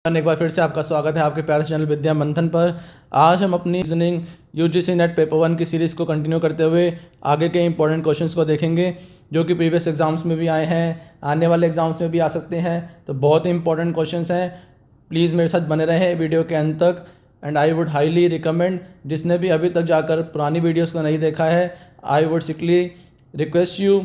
एक बार फिर से आपका स्वागत है आपके प्यारे चैनल विद्या मंथन पर। आज हम अपनी रीजनिंग यूजीसी नेट पेपर 1 की सीरीज़ को कंटिन्यू करते हुए आगे के इंपॉर्टेंट क्वेश्चंस को देखेंगे जो कि प्रीवियस एग्जाम्स में भी आए हैं, आने वाले एग्जाम्स में भी आ सकते हैं। तो बहुत ही इंपॉर्टेंट क्वेश्चंस हैं, प्लीज़ मेरे साथ बने रहें वीडियो के अंत तक। And I would highly recommend, जिसने भी अभी तक जाकर पुरानी वीडियोज़ को नहीं देखा है, I would strictly request you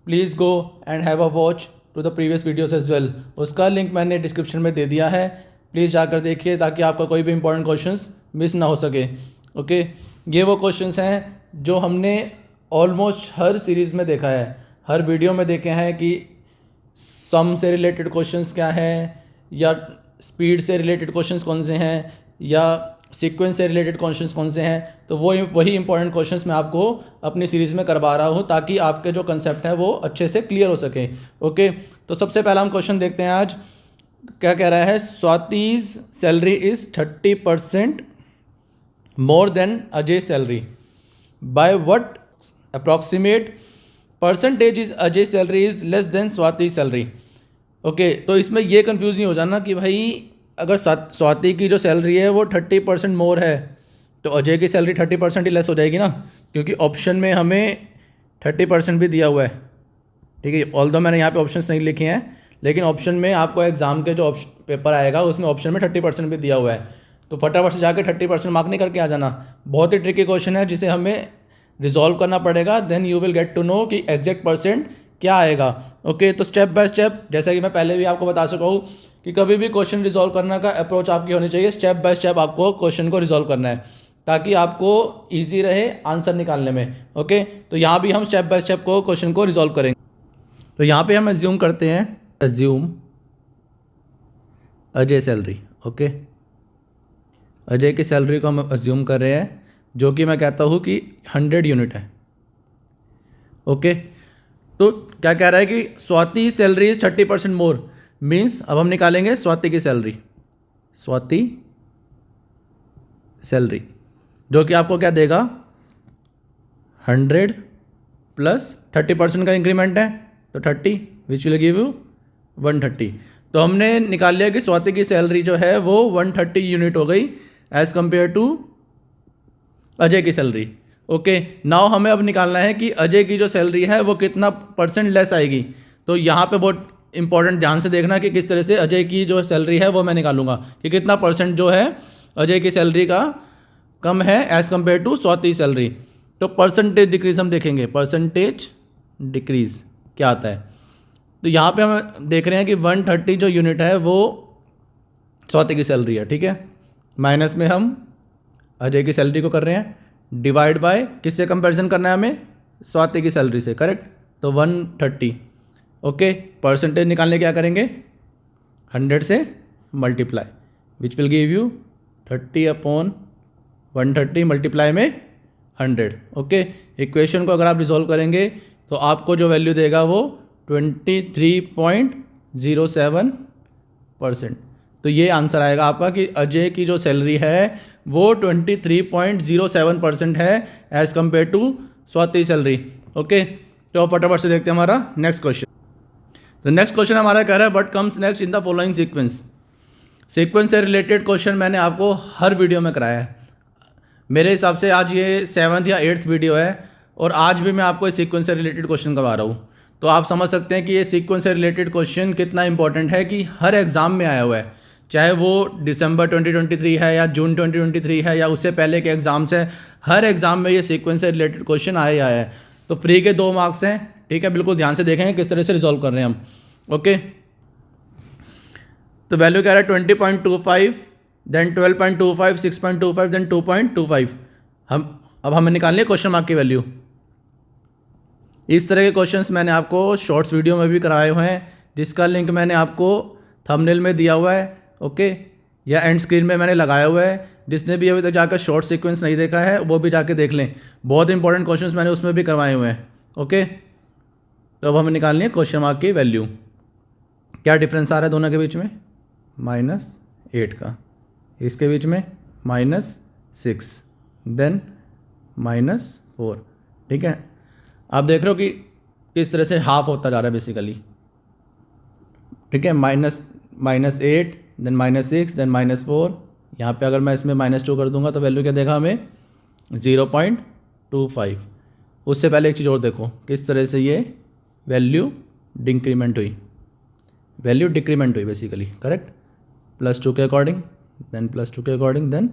please go and have a watch to the previous videos as well. उसका लिंक मैंने डिस्क्रिप्शन में दे दिया है, प्लीज़ जाकर देखिए ताकि आपका कोई भी इंपॉर्टेंट क्वेश्चंस मिस ना हो सके। ओके, ये वो क्वेश्चंस हैं जो हमने ऑलमोस्ट हर सीरीज़ में देखा है, हर वीडियो में देखे हैं कि सम से रिलेटेड क्वेश्चंस क्या हैं, या स्पीड से रिलेटेड क्वेश्चंस कौन से हैं, या सीक्वेंस से रिलेटेड क्वेश्चंस कौन से हैं। तो वही इंपॉर्टेंट क्वेश्चंस मैं आपको अपनी सीरीज़ में करवा रहा हूँ ताकि आपके जो कंसेप्ट है वो अच्छे से क्लियर हो सके। ओके, तो सबसे पहला हम क्वेश्चन देखते हैं आज। क्या कह रहा है? Swati's salary is 30% more than Ajay salary, by what approximate percentage is Ajay salary is less than Swati salary. Okay, तो इसमें ये कंफ्यूज नहीं हो जाना कि भाई अगर स्वाति की जो सैलरी है वो 30% मोर है तो अजय की सैलरी 30% ही लेस हो जाएगी ना, क्योंकि ऑप्शन में हमें 30% भी दिया हुआ है। ठीक है, ऑल्दो मैंने यहाँ पे ऑप्शंस नहीं लिखे हैं, लेकिन ऑप्शन में आपको एग्जाम के जो पेपर आएगा उसमें ऑप्शन में 30% भी दिया हुआ है। तो फटाफट से जाके 30% मार्क नहीं करके आ जाना। बहुत ही ट्रिकी क्वेश्चन है जिसे हमें रिजॉल्व करना पड़ेगा, then you will get to know कि एग्जैक्ट परसेंट क्या आएगा। ओके, तो स्टेप बाय स्टेप, जैसा कि मैं पहले भी आपको बता चुका हूँ कि कभी भी क्वेश्चन रिजॉल्व करने का अप्रोच आपकी होनी चाहिए, स्टेप बाय स्टेप आपको क्वेश्चन को रिजॉल्व करना है ताकि आपको ईजी रहे आंसर निकालने में। ओके, तो यहाँ भी हम स्टेप बाय स्टेप को क्वेश्चन को रिजॉल्व करेंगे। तो यहाँ पे हम एज्यूम करते हैं, assume Ajay salary. Okay, Ajay की सैलरी को हम एज्यूम कर रहे हैं जो कि मैं कहता हूँ कि 100 यूनिट है। ओके, तो क्या कह रहा है कि Swati salary is 30% more, means अब हम निकालेंगे स्वाति की सैलरी, स्वाति सैलरी जो कि आपको क्या देगा, 100 प्लस 30% का इंक्रीमेंट है तो 30 विच विल गिव यू 130। तो हमने निकाल लिया कि स्वाति की सैलरी जो है वो 130 यूनिट हो गई एज कंपेयर टू अजय की सैलरी। ओके, नाउ हमें अब निकालना है कि अजय की जो सैलरी है वो कितना परसेंट लेस आएगी। तो यहाँ पे बहुत इंपॉर्टेंट, ध्यान से देखना कि किस तरह से अजय की जो सैलरी है वो मैं निकालूंगा कि कितना परसेंट जो है अजय की सैलरी का कम है as compare to Swati salary. तो परसेंटेज डिक्रीज हम देखेंगे, परसेंटेज डिक्रीज क्या आता है। तो यहाँ पे हम देख रहे हैं कि 130 जो यूनिट है वो स्वाति की सैलरी है। ठीक है, माइनस में हम अजय की सैलरी को कर रहे हैं, डिवाइड बाय किससे कंपैरिजन करना है हमें, स्वाति की सैलरी से, करेक्ट। तो 130। ओके, परसेंटेज निकालने क्या करेंगे, 100 से multiply, which will give you 30/130 multiply में 100। ओके, इक्वेशन को अगर आप रिजॉल्व करेंगे तो आपको जो वैल्यू देगा वो 23.07%। तो ये आंसर आएगा आपका कि अजय की जो सैलरी है वो 23.07% है as compare to Swati salary. Okay, तो फटाफट से देखते हैं हमारा नेक्स्ट क्वेश्चन। तो नेक्स्ट क्वेश्चन हमारा कह रहा है what comes next in the following sequence. Sequence से रिलेटेड क्वेश्चन मैंने आपको हर वीडियो में कराया है। मेरे हिसाब से आज ये 7th या 8th वीडियो है और आज भी मैं आपको इस सीक्वेंस से रिलेटेड क्वेश्चन करवा रहा हूँ। तो आप समझ सकते हैं कि ये सीक्वेंस से रिलेटेड क्वेश्चन कितना इंपॉर्टेंट है कि हर एग्ज़ाम में आया हुआ है, चाहे वो दिसंबर 2023 है या जून 2023 है या उससे पहले के एग्ज़ाम्स है, हर एग्ज़ाम में ये सीक्वेंस से रिलेटेड क्वेश्चन आया है। तो फ्री के 2 मार्क्स हैं। ठीक है, बिल्कुल ध्यान से देखेंगे किस तरह से रिजॉल्व कर रहे हैं हम। ओके, तो वैल्यू कह रहा है 20.25, देन 12.25, 6.25, देन 2.25। अब हमें निकालनी है क्वेश्चन मार्क की वैल्यू। इस तरह के क्वेश्चंस मैंने आपको शॉर्ट्स वीडियो में भी कराए हुए हैं, जिसका लिंक मैंने आपको थंबनेल में दिया हुआ है। ओके, या एंड स्क्रीन में मैंने लगाया हुआ है। जिसने भी अभी तक जाकर शॉर्ट सीक्वेंस नहीं देखा है वो भी जाके देख लें, बहुत इंपॉर्टेंट क्वेश्चंस मैंने उसमें भी करवाए हुए हैं। ओके, तो अब हमें निकालनी है क्वेश्चन मार्क की वैल्यू। क्या डिफरेंस आ रहा है दोनों के बीच में, -8 का, इसके बीच में -6, देन -4। ठीक है, आप देख रहे हो कि किस तरह से हाफ होता जा रहा है बेसिकली। ठीक है, -8 देन -6 देन -4, यहाँ पे अगर मैं इसमें -2 कर दूंगा तो वैल्यू क्या देगा हमें 0.25। उससे पहले एक चीज़ और देखो किस तरह से ये वैल्यू डिक्रीमेंट हुई, वैल्यू डिक्रीमेंट हुई बेसिकली, करेक्ट। +2 के अकॉर्डिंग, देन +2 के अकॉर्डिंग, देन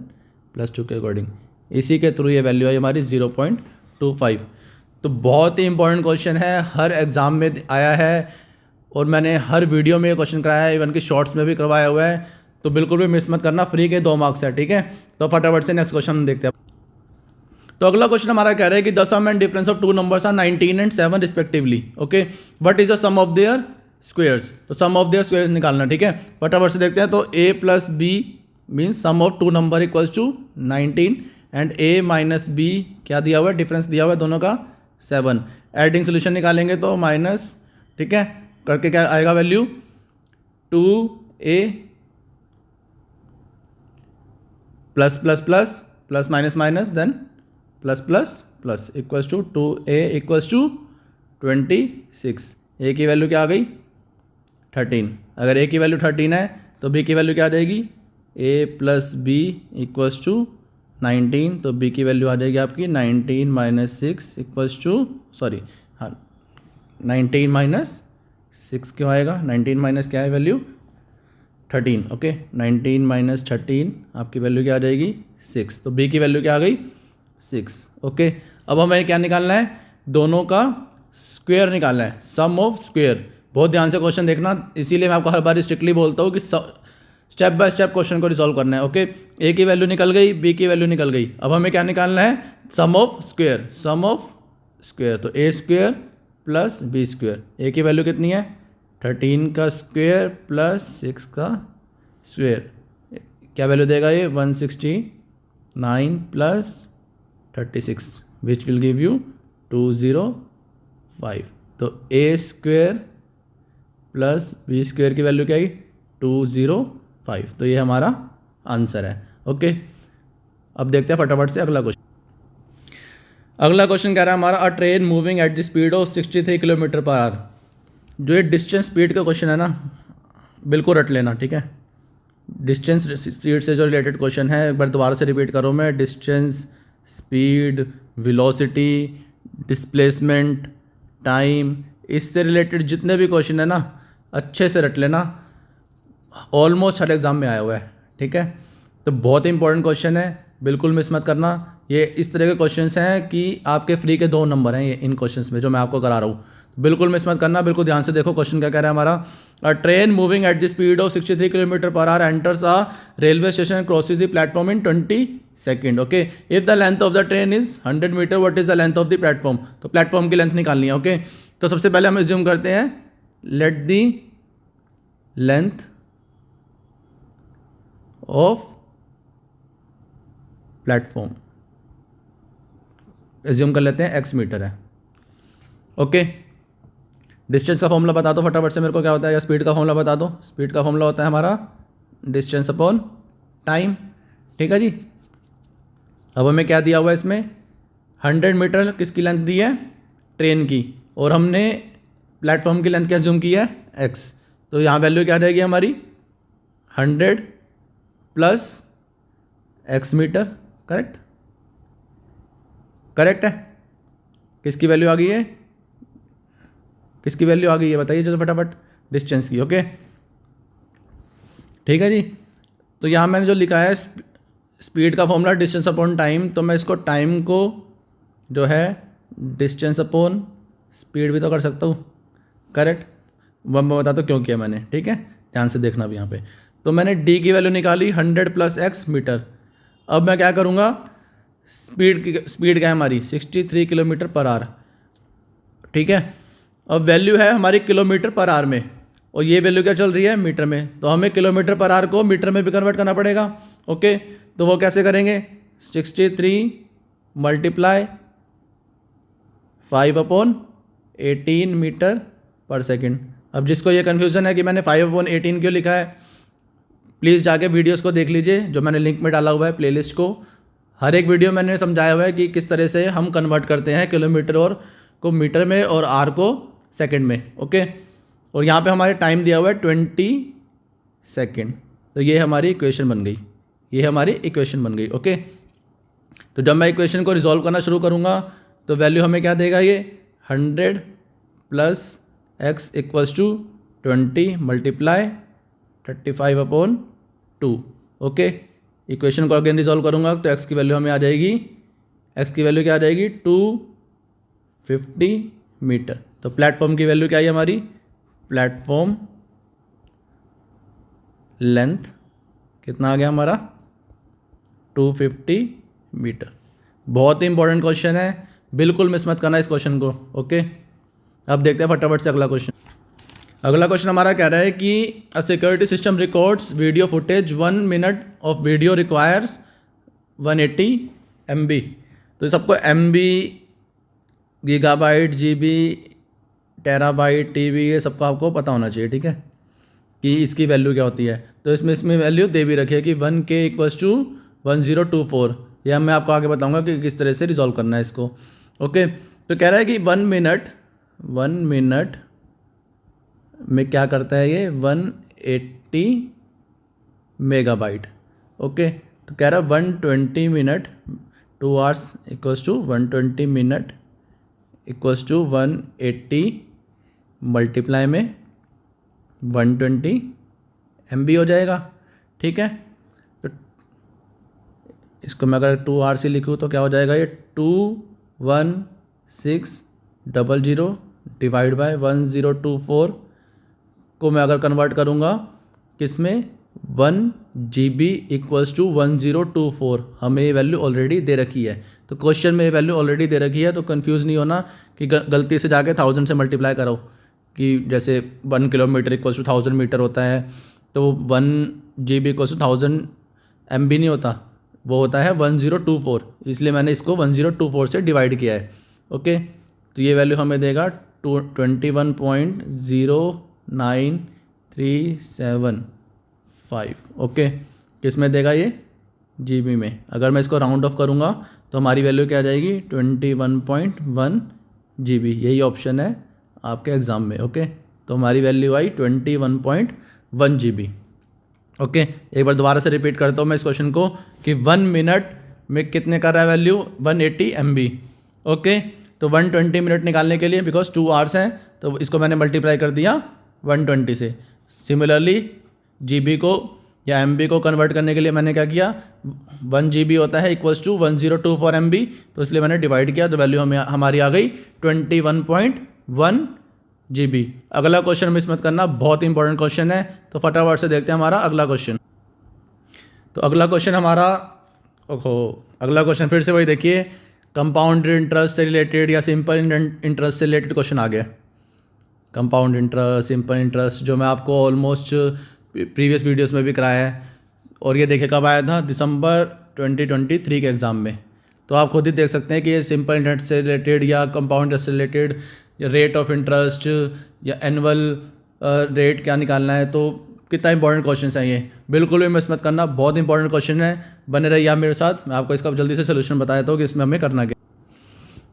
+2 के अकॉर्डिंग, इसी के थ्रू ये वैल्यू आई हमारी 0.25। तो बहुत ही इंपॉर्टेंट क्वेश्चन है, हर एग्ज़ाम में आया है और मैंने हर वीडियो में ये क्वेश्चन कराया है, इवन कि शॉर्ट्स में भी करवाया हुआ है, तो बिल्कुल भी मिस मत करना, फ्री के 2 मार्क्स है, ठीक है। तो फटाफट से नेक्स्ट क्वेश्चन देखते हैं। तो अगला क्वेश्चन हमारा कह रहा है कि the sum and difference of 2 numbers are 19 and 7 respectively, okay, what is the sum of their squares. तो सम ऑफ देयर स्क्वेयर्स निकालना, ठीक है। फटाफट से देखते हैं। तो a plus b means sum of 2 number equals to 19 and a minus b क्या दिया हुआ है, डिफरेंस दिया हुआ है दोनों का 7। एडिंग सोल्यूशन निकालेंगे तो माइनस, ठीक है, करके क्या आएगा value 2a plus plus plus plus minus minus then plus plus plus equals to 2a equals to 26। a की वैल्यू क्या आ गई 13। अगर a की वैल्यू 13 है तो b की वैल्यू क्या आ जाएगी, a plus b equals to 19, तो b की वैल्यू आ जाएगी आपकी 19 माइनस 6 इक्वल्स टू, सॉरी हाँ 19 माइनस 6 क्यों आएगा, 19 माइनस क्या है वैल्यू 13, ओके, 19 माइनस 13 आपकी वैल्यू क्या आ जाएगी 6, तो b की वैल्यू क्या आ गई 6, ओके। अब हमें क्या निकालना है, दोनों का स्क्वायर निकालना है, सम ऑफ स्क्वायर। बहुत ध्यान से क्वेश्चन देखना, इसीलिए मैं आपको हर बार स्ट्रिक्टली बोलता हूँ कि स्टेप बाय स्टेप क्वेश्चन को रिजॉल्व करना है, ओके। a की वैल्यू निकल गई, b की वैल्यू निकल गई, अब हमें क्या निकालना है, sum of square, sum of square. तो a square plus b square, a की वैल्यू कितनी है 13 का स्क्वायर प्लस 6 का स्क्वायर, क्या वैल्यू देगा ये 169 plus 36 which will give you 205। तो a square plus b square की वैल्यू क्या आई 205, तो ये हमारा आंसर है, ओके। अब देखते हैं फटाफट से अगला क्वेश्चन। अगला क्वेश्चन कह रहा है हमारा a train moving at the speed of 63 kilometre per our. जो ये डिस्टेंस स्पीड का क्वेश्चन है ना, बिल्कुल रट लेना, ठीक है। डिस्टेंस स्पीड से जो रिलेटेड क्वेश्चन है, एक बार दोबारा से रिपीट करो मैं, distance, speed, velocity, displacement, time, इससे रिलेटेड जितने भी क्वेश्चन है ना अच्छे से रट लेना, ऑलमोस्ट हर एग्ज़ाम में आया हुआ है, ठीक है। तो बहुत ही इंपॉर्टेंट क्वेश्चन है, बिल्कुल मिस मत करना। ये इस तरह के क्वेश्चंस हैं कि आपके फ्री के 2 नंबर हैं ये इन क्वेश्चंस में जो मैं आपको करा रहा हूँ, बिल्कुल मिस मत करना, बिल्कुल ध्यान से देखो क्वेश्चन क्या कह रहा है हमारा। A train moving at the speed of 63 kilometre per hour enters a railway station and crosses the platform in 20 second, okay. If the length of the train is 100 metre, what is the length of the platform. तो platform की length निकालनी है, okay. तो सबसे पहले हम assume करते हैं, let the length of platform assume कर लेते हैं x मीटर है, ओके। डिस्टेंस का फॉर्मूला बता दो फटाफट से मेरे को क्या होता है, या स्पीड का फॉर्मूला बता दो। स्पीड का फॉर्मूला होता है हमारा डिस्टेंस अपॉन टाइम, ठीक है जी। अब हमें क्या दिया हुआ है इसमें, 100 मीटर किसकी लेंथ दी है, ट्रेन की, और हमने प्लेटफॉर्म की लेंथ क्या एज्यूम की है x, तो यहाँ वैल्यू क्या आ जाएगी हमारी 100 plus x metre, correct, correct है। किसकी वैल्यू आ गई है, किसकी वैल्यू आ गई है बताइए चलो फटाफट, डिस्टेंस की, ओके, ठीक है जी। तो यहाँ मैंने जो लिखा है स्पीड का फॉर्मूला डिस्टेंस अपॉन टाइम, तो मैं इसको टाइम को जो है डिस्टेंस अपॉन स्पीड भी तो कर सकता हूँ, करेक्ट। मैं बताता हूँ क्यों किया मैंने, ठीक है, ध्यान से देखना भी यहाँ पे। तो मैंने d की वैल्यू निकाली 100 प्लस x मीटर। अब मैं क्या करूँगा, स्पीड क्या है हमारी 63 किलोमीटर पर आवर, ठीक है। अब वैल्यू है हमारी किलोमीटर पर आवर में, और ये वैल्यू क्या चल रही है मीटर में, तो हमें किलोमीटर पर आवर को मीटर में भी कन्वर्ट करना पड़ेगा, ओके। तो वो कैसे करेंगे, 63 मल्टीप्लाई 5/18 मीटर पर सेकेंड। अब जिसको ये कन्फ्यूज़न है कि मैंने 5/18 क्यों लिखा है, प्लीज़ जाके वीडियोस को देख लीजिए जो मैंने लिंक में डाला हुआ है प्लेलिस्ट को। हर एक वीडियो मैंने समझाया हुआ है कि किस तरह से हम कन्वर्ट करते हैं किलोमीटर और को मीटर में और आर को सेकंड में, ओके। और यहाँ पे हमारे टाइम दिया हुआ है 20 सेकेंड, तो ये हमारी इक्वेशन बन गई, ये हमारी इक्वेशन बन गई। ओके, तो जब मैं इक्वेशन को रिजॉल्व करना शुरू करूँगा तो वैल्यू हमें क्या देगा, ये 100 plus x equals to 20 multiply 35/2। Okay, equation को अगेन रिजॉल्व करूँगा तो x की वैल्यू हमें आ जाएगी, x की वैल्यू क्या आ जाएगी 250 मीटर। तो प्लेटफॉर्म की वैल्यू क्या है हमारी, प्लेटफॉर्म लेंथ कितना आ गया हमारा 250 मीटर। बहुत ही इंपॉर्टेंट क्वेश्चन है, बिल्कुल मिस मत करना इस क्वेश्चन को। ओके, अब देखते हैं फटाफट से अगला क्वेश्चन। अगला क्वेश्चन हमारा कह रहा है कि a security system records video footage 1 minute of video requires 180 MB। तो सबको MB, gigabyte, GB, terabyte, TB ये सबको आपको पता होना चाहिए, ठीक है, कि इसकी वैल्यू क्या होती है। तो इसमें वैल्यू दे भी रखी है कि 1K इक्वल्स टू 1024। यह मैं आपको आगे बताऊंगा कि किस तरह से रिजॉल्व करना है इसको। ओके, तो कह रहा है कि 1 मिनट में क्या करता है ये 180 मेगाबाइट। ओके, तो कह रहा है 120 minute 2 hours equals to 120 minute equals to 180 multiply में 120 MB हो जाएगा, ठीक है। तो इसको मैं अगर 2 आवर्स से लिखूँ तो क्या हो जाएगा, ये 21600 डिवाइड बाय 1024 को मैं अगर कन्वर्ट करूँगा किसमें 1 GB इक्वल्स टू 1024। हमें ये वैल्यू ऑलरेडी दे रखी है, तो क्वेश्चन में ये वैल्यू ऑलरेडी दे रखी है, तो कंफ्यूज नहीं होना कि गलती से जाके 1000 से मल्टीप्लाई करो, कि जैसे 1 किलोमीटर इक्वल्स टू 1000 मीटर होता है, तो 1 GB इक्वल्स टू 1000 MB नहीं होता, वो होता है 1024, इसलिए मैंने इसको 1024 से डिवाइड किया है। ओके, तो ये वैल्यू हमें देगा 21.09375। ओके, किस में देगा ये, GB में। अगर मैं इसको राउंड ऑफ करूँगा तो हमारी वैल्यू क्या आ जाएगी 21.1 GB। यही ऑप्शन है आपके एग्ज़ाम में। ओके, तो हमारी वैल्यू आई 21.1 GB। ओके, एक बार दोबारा से रिपीट करता हूँ मैं इस क्वेश्चन को कि 1 मिनट में कितने कर रहा है वैल्यू 180 MB। ओके, तो 120 मिनट निकालने के लिए बिकॉज 2 आवर्स हैं तो इसको मैंने मल्टीप्लाई कर दिया 120 से। सिमिलरली GB को या MB को कन्वर्ट करने के लिए मैंने क्या किया, 1 GB होता है इक्वल्स टू 1024 MB, तो इसलिए मैंने डिवाइड किया, तो वैल्यू हमारी आ गई 21.1 GB। अगला क्वेश्चन मिस मत करना, बहुत इंपॉर्टेंट क्वेश्चन है। तो फटाफट से देखते हैं हमारा अगला क्वेश्चन। तो अगला क्वेश्चन हमारा, अगला क्वेश्चन फिर से वही देखिए, कंपाउंड इंटरेस्ट से रिलेटेड या सिंपल इंटरेस्ट से रिलेटेड क्वेश्चन आ गया। कंपाउंड इंटरेस्ट, सिंपल इंटरेस्ट, जो मैं आपको ऑलमोस्ट प्रीवियस वीडियोस में भी कराया है, और ये देखे कब आया था, दिसंबर 2023 के एग्ज़ाम में। तो आप खुद ही देख सकते हैं कि ये सिंपल इंटरेस्ट से रिलेटेड या कंपाउंड इंटरेस्ट से रिलेटेड या रेट ऑफ इंटरेस्ट या एनुअल रेट क्या निकालना है, तो कितना इंपॉर्टेंट क्वेश्चन है ये, बिल्कुल भी मिस मत करना, बहुत इंपॉर्टेंट क्वेश्चन है। बने रहिए आप मेरे साथ, मैं आपको इसका जल्दी से सोल्यूशन बताया था कि इसमें हमें करना क्या।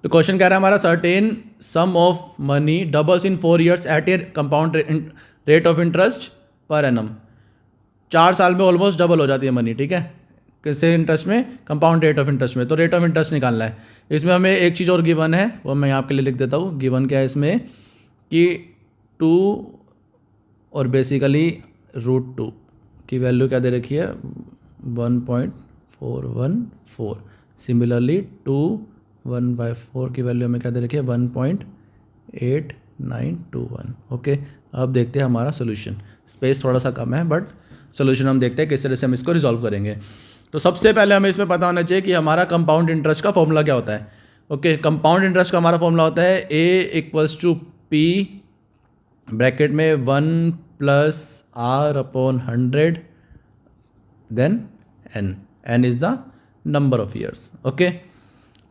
तो क्वेश्चन कह रहा है हमारा, certain sum of money doubles in 4 years at a compound rate of interest per annum. 4 साल में ऑलमोस्ट डबल हो जाती है मनी, ठीक है, किससे इंटरेस्ट में, कंपाउंड रेट ऑफ इंटरेस्ट में। तो रेट ऑफ इंटरेस्ट निकालना है। इसमें हमें एक चीज़ और गिवन है, वो मैं आपके लिए लिख देता हूँ। गिवन क्या है इसमें कि 2 और बेसिकली √2 की वैल्यू क्या दे रखी है 1.414। सिमिलरली 2 1/4 की वैल्यू हमें क्या दे रखी है 1.8921। ओके, अब देखते हैं हमारा सोल्यूशन। स्पेस थोड़ा सा कम है बट सोल्यूशन हम देखते हैं किस तरह से हम इसको रिजॉल्व करेंगे। तो सबसे पहले हमें इसमें पता होना चाहिए कि हमारा कंपाउंड इंटरेस्ट का फॉर्मूला क्या होता है। ओके, कंपाउंड इंटरेस्ट का हमारा फॉर्मूला होता है A equals to P bracket में 1 + R/100 then n is the number of years. Okay,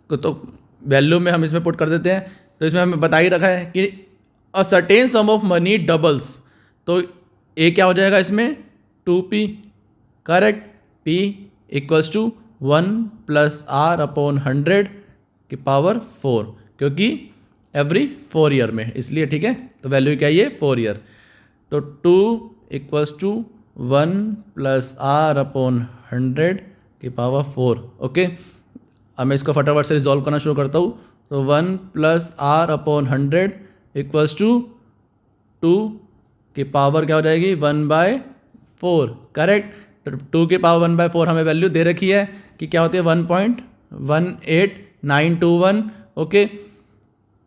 तो वैल्यू में हम इसमें पुट कर देते हैं। तो इसमें हमें बता ही रखा है कि a certain sum of money doubles, तो A क्या हो जाएगा इसमें 2P, correct. P equals to 1 + R/100 की पावर 4, क्योंकि एवरी 4 ईयर में, इसलिए, ठीक है। तो वैल्यू क्या है ये 4 ईयर। तो 2 equals to 1 plus r upon 100 की पावर 4। ओके, अब मैं इसको फटाफट से रिजॉल्व करना शुरू करता हूँ। तो 1 plus r upon 100 equals to 2 की पावर क्या हो जाएगी 1/4। करेक्ट। तो 2 की पावर 1/4 हमें वैल्यू दे रखी है कि क्या होती है 1.18921। ओके,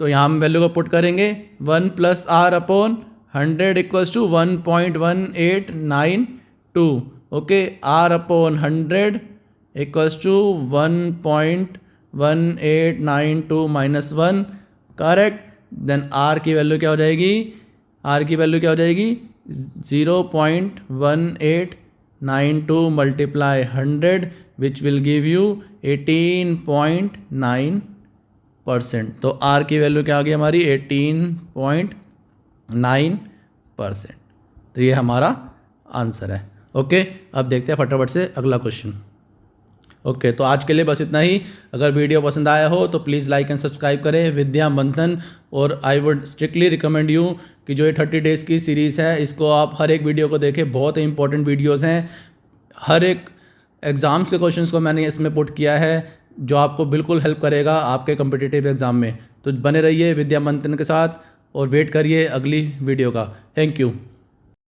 तो यहाँ हम वैल्यू को पुट करेंगे 1 plus r upon 100 equals to 1.1892। Okay, r upon 100 equals to 1.1892 minus 1। Correct. Then r की वैल्यू क्या हो जाएगी, आर की वैल्यू क्या हो जाएगी 0.1892 multiply 100 which will give you 18.9%। तो आर की वैल्यू क्या आ गई हमारी 18.9%। तो ये हमारा आंसर है। ओके, अब देखते हैं फटाफट से अगला क्वेश्चन। ओके, तो आज के लिए बस इतना ही। अगर वीडियो पसंद आया हो तो प्लीज़ लाइक एंड सब्सक्राइब करें विद्या मंथन। और आई वुड स्ट्रिक्टली रिकमेंड यू कि जो ये 30 डेज़ की सीरीज़ है इसको आप हर एक वीडियो को देखें। बहुत ही इंपॉर्टेंट वीडियोज़ हैं। हर एक एग्ज़ाम्स के क्वेश्चंस को मैंने इसमें पुट किया है जो आपको बिल्कुल हेल्प करेगा आपके कम्पिटिटिव एग्ज़ाम में। तो बने रहिए विद्या मंथन के साथ और वेट करिए अगली वीडियो का। Thank you.